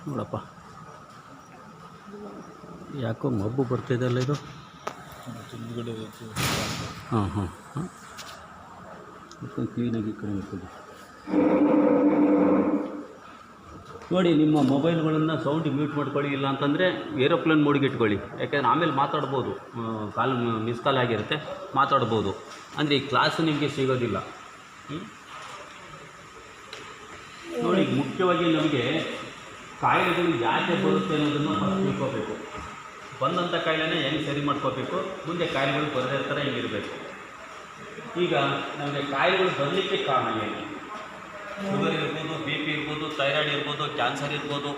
ನೋಡಪ್ಪ, ಯಾಕೋ ಮಬ್ಬು ಬರ್ತಿದೆಯಲ್ಲ ಇದು. ಹಾಂ ಹಾಂ ಹಾಂ, ಕ್ಲೀನಾಗಿ ಕಡಿಮೆ ಇರ್ತದೆ ನೋಡಿ. ನಿಮ್ಮ ಮೊಬೈಲ್ಗಳನ್ನು ಸೌಂಡ್ ಮ್ಯೂಟ್ ಮಾಡ್ಕೊಳ್ಳಿ, ಇಲ್ಲ ಅಂತಂದರೆ ಏರೋಪ್ಲೇನ್ ಮೋಡಿಗೆ ಇಟ್ಕೊಳ್ಳಿ. ಯಾಕೆಂದರೆ ಆಮೇಲೆ ಮಾತಾಡ್ಬೋದು, ಕಾಲ್ ಮಿಸ್ ಕಾಲ್ ಆಗಿರುತ್ತೆ, ಮಾತಾಡ್ಬೋದು. ಅಂದರೆ ಈ ಕ್ಲಾಸು ನಿಮಗೆ ಸಿಗೋದಿಲ್ಲ. ನೋಡಿ, ಮುಖ್ಯವಾಗಿ ನಮಗೆ ಕಾಯಿಲೆಗಳು ಯಾಕೆ ಬರುತ್ತೆ ಅನ್ನೋದನ್ನು ಫಸ್ಟ್ ತಿಳ್ಕೋಬೇಕು. ಬಂದಂಥ ಕಾಯಿಲೆನೇ ಹೆಂಗೆ ಸರಿ ಮಾಡ್ಕೋಬೇಕು, ಮುಂದೆ ಕಾಯಿಲೆಗಳು ಬರದೇ ಥರ ಹೆಂಗಿರಬೇಕು. ಈಗ ನಮಗೆ ಕಾಯಿಲೆಗಳು ಬರಲಿಕ್ಕೆ ಕಾರಣ ಏನು? ಶುಗರ್ ಇರ್ಬೋದು, ಬಿ ಪಿ ಇರ್ಬೋದು, ಥೈರಾಯ್ಡ್ ಇರ್ಬೋದು, ಕ್ಯಾನ್ಸರ್ ಇರ್ಬೋದು,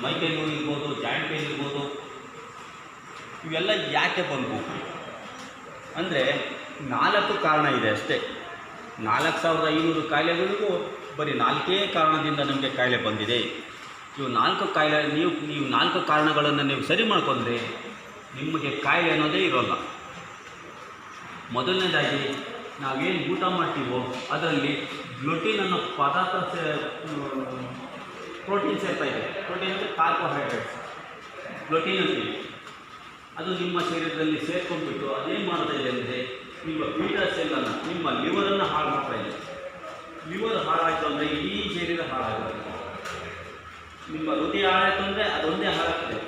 ಮೈಕೈ ನೋವು ಇರ್ಬೋದು, ಜಾಯಿಂಟ್ ಪೇನ್ ಇರ್ಬೋದು. ಇವೆಲ್ಲ ಯಾಕೆ ಬಂದವು ಅಂದರೆ 4 ಕಾರಣ ಇದೆ ಅಷ್ಟೇ. 4500 ಕಾಯಿಲೆಗಳಿಗೂ ಬರೀ 4 ಕಾರಣದಿಂದ ನಮಗೆ ಕಾಯಿಲೆ ಬಂದಿದೆ. ಇವು 4 ಕಾಯಿಲೆ, ನೀವು 4 ಕಾರಣಗಳನ್ನು ನೀವು ಸರಿ ಮಾಡಿಕೊಂಡ್ರೆ ನಿಮಗೆ ಕಾಯಿಲೆ ಅನ್ನೋದೇ ಇರೋಲ್ಲ. ಮೊದಲನೇದಾಗಿ ನಾವೇನು ಊಟ ಮಾಡ್ತೀವೋ ಅದರಲ್ಲಿ ಗ್ಲುಟಿನ್ ಅನ್ನೋ ಪದಾರ್ಥ ಪ್ರೋಟೀನ್ ಸೇರ್ತಾ ಇದೆ. ಪ್ರೋಟೀನ್ ಅಂದರೆ ಕಾರ್ಬೋಹೈಡ್ರೇಟ್ಸ್, ಗ್ಲುಟಿನ್ ಅಂತೀವಿ. ಅದು ನಿಮ್ಮ ಶರೀರದಲ್ಲಿ ಸೇರ್ಕೊಂಡ್ಬಿಟ್ಟು ಅದೇನು ಮಾಡ್ತಾ ಇದೆ ಅಂದರೆ ನಿಮ್ಮ ಬೀಟಾ ಸೆಲ್ಲನ್ನು, ನಿಮ್ಮ ಲಿವರನ್ನು ಹಾಳು ಮಾಡ್ತಾ ಇದೆ. ಲಿವರ್ ಹಾಳಾಯಿತು ಅಂದರೆ ಇಡೀ ಶರೀರ ಹಾಳಾಗುತ್ತೆ. ನಿಮ್ಮ ಹೃದಯ ಹಾಳಾಯಿತು ಅಂದರೆ ಅದೊಂದೇ ಹಾಳಾಗ್ತದೆ.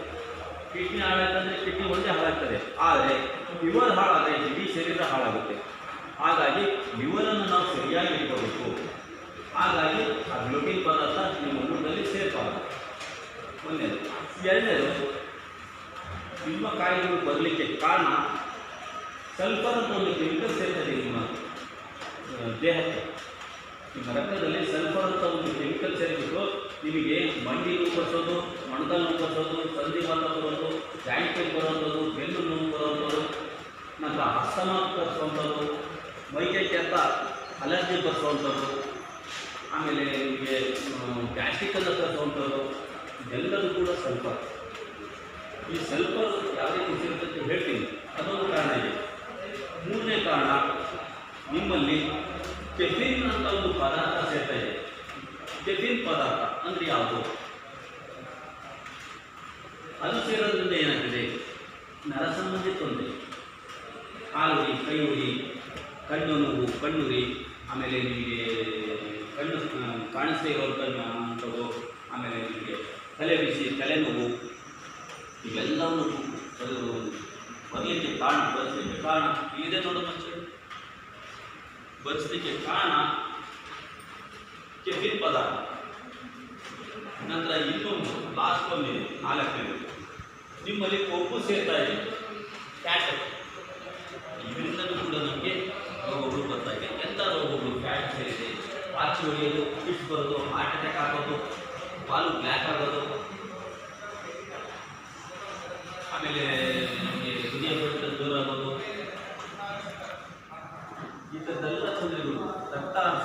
ಕಿಡ್ನಿ ಹಾಳಾಯಿತು ಅಂದರೆ ಕಿಡ್ನಿ ಒಂದೇ ಹಾಳಾಗ್ತದೆ. ಆದರೆ ಲಿವರ್ ಹಾಳಾದರೆ ಇಡೀ ಶರೀರ ಹಾಳಾಗುತ್ತೆ. ಹಾಗಾಗಿ ಲಿವರನ್ನು ನಾವು ಸರಿಯಾಗಿ ಇಟ್ಕೋಬೇಕು. ಹಾಗಾಗಿ ಆ ಗ್ಲುಟಿನ್ ಪದಾರ್ಥ ನಿಮ್ಮ ಊಟದಲ್ಲಿ ಸೇರ್ಬಾರ್ದು. ಒಂದೇದು. ಎರಡನೇದು, ನಿಮ್ಮ ಕಾಯಿಲೆಗಳು ಬರಲಿಕ್ಕೆ ಕಾರಣ ಸಲ್ಫರ್ ಅಂತ ಒಂದು ಕೆಮಿಕಲ್ ಸೇರ್ತದೆ ನಿಮ್ಮ ದೇಹಕ್ಕೆ. ನಿಮ್ಮ ರಕ್ತದಲ್ಲಿ ಸಲ್ಫರ್ ಅಂತ ಒಂದು ಕೆಮಿಕಲ್ ಸೇರಿಬಿಟ್ಟು ನಿಮಗೆ ಮಂಡಿ ನೋವು ಬರ್ಸೋದು, ಮೊಣಕಾಲು ನೋವು ಬರ್ಸೋದು, ಸಂಧಿವಾತ ಬರೋದು, ಜಾಯಿಂಟ್ ಪೇನ್ ಬರೋವಂಥದ್ದು, ಬೆನ್ನು ನೋವು ಬರೋವಂಥದ್ದು, ನಂತರ ಅಸ್ತಮ ತರಿಸುವಂಥದ್ದು, ಮೈಕೈ ಕೆತ್ತ ಅಲರ್ಜಿ ಬರ್ಸುವಂಥದ್ದು, ಆಮೇಲೆ ನಿಮಗೆ ಗ್ಯಾಸ್ಟ್ರಿಕನ್ನು ತರಿಸುವಂಥದ್ದು, ಇದೆಲ್ಲದೂ ಕೂಡ ಸಲ್ಫರ್. ಈ ಸಲ್ಫರ್ ಯಾವ ರೀತಿ ಸಿಗುತ್ತೆ ಅಂತ ಹೇಳ್ತೀನಿ. ಅದೊಂದು ಕಾರಣ ಇದೆ. ಮೂರನೇ ಕಾರಣ, ನಿಮ್ಮಲ್ಲಿ ಕೆಫಿನ್ ಅಂತ ಒಂದು ಪದಾರ್ಥ ಸೇರ್ತಾ ಇದೆ. ಕೆಫಿನ್ ಪದಾರ್ಥ ಅಂದರೆ ಯಾವುದು? ಅದು ಸೇರೋದ್ರಿಂದ ಏನಾಗ್ತದೆ? ನರ ಸಂಬಂಧಿ ತೊಂದರೆ, ಕಾಲು ಉರಿ, ಕೈ ಉರಿ, ಕಣ್ಣು ನೋವು, ಕಣ್ಣುರಿ, ಆಮೇಲೆ ನಿಮಗೆ ಕಣ್ಣು ಕಾಣಿಸ್ತಾ ಇರೋವಂಥದ್ದು, ಆಮೇಲೆ ನಿಮಗೆ ತಲೆ ಬಿಸಿ, ತಲೆನೋವು, ಇವೆಲ್ಲವನ್ನು ಬರಲಿಕ್ಕೆ ಕಾರಣ, ಬರೆಸಲಿಕ್ಕೆ ಕಾರಣ ಇದೆ ನೋಡೋ ಮುಂಚೆ. ಬರೆಸಲಿಕ್ಕೆ ಕಾರಣ ಕೆಫಿನ್ ಪದಾರ್ಥ. ನಂತರ ಇನ್ನೊಂದು ಲಾಸ್ಟ್ ಬಂದಿದೆ, 4ನೇದು, ನಿಮ್ಮಲ್ಲಿ ಕೊಬ್ಬು ಸೇರ್ತಾ ಇದೆ, ಫ್ಯಾಟ್. ಇದರಿಂದಲೂ ಕೂಡ ನಮಗೆ ರೋಗಗಳು ಬರ್ತಾ ಇದೆ. ಎಂಥ ರೋಗಗಳು? ಫ್ಯಾಟ್ ಸೇರಿದೆ, ಪಾಚಿ ಹೊಡೆಯೋದು, ಫಿಟ್ ಬರೋದು, ಹಾರ್ಟ್ ಅಟ್ಯಾಕ್ ಆಗೋದು, ಪಾಲು ಬ್ಲ್ಯಾಕ್ ಆಗೋದು, ಆಮೇಲೆ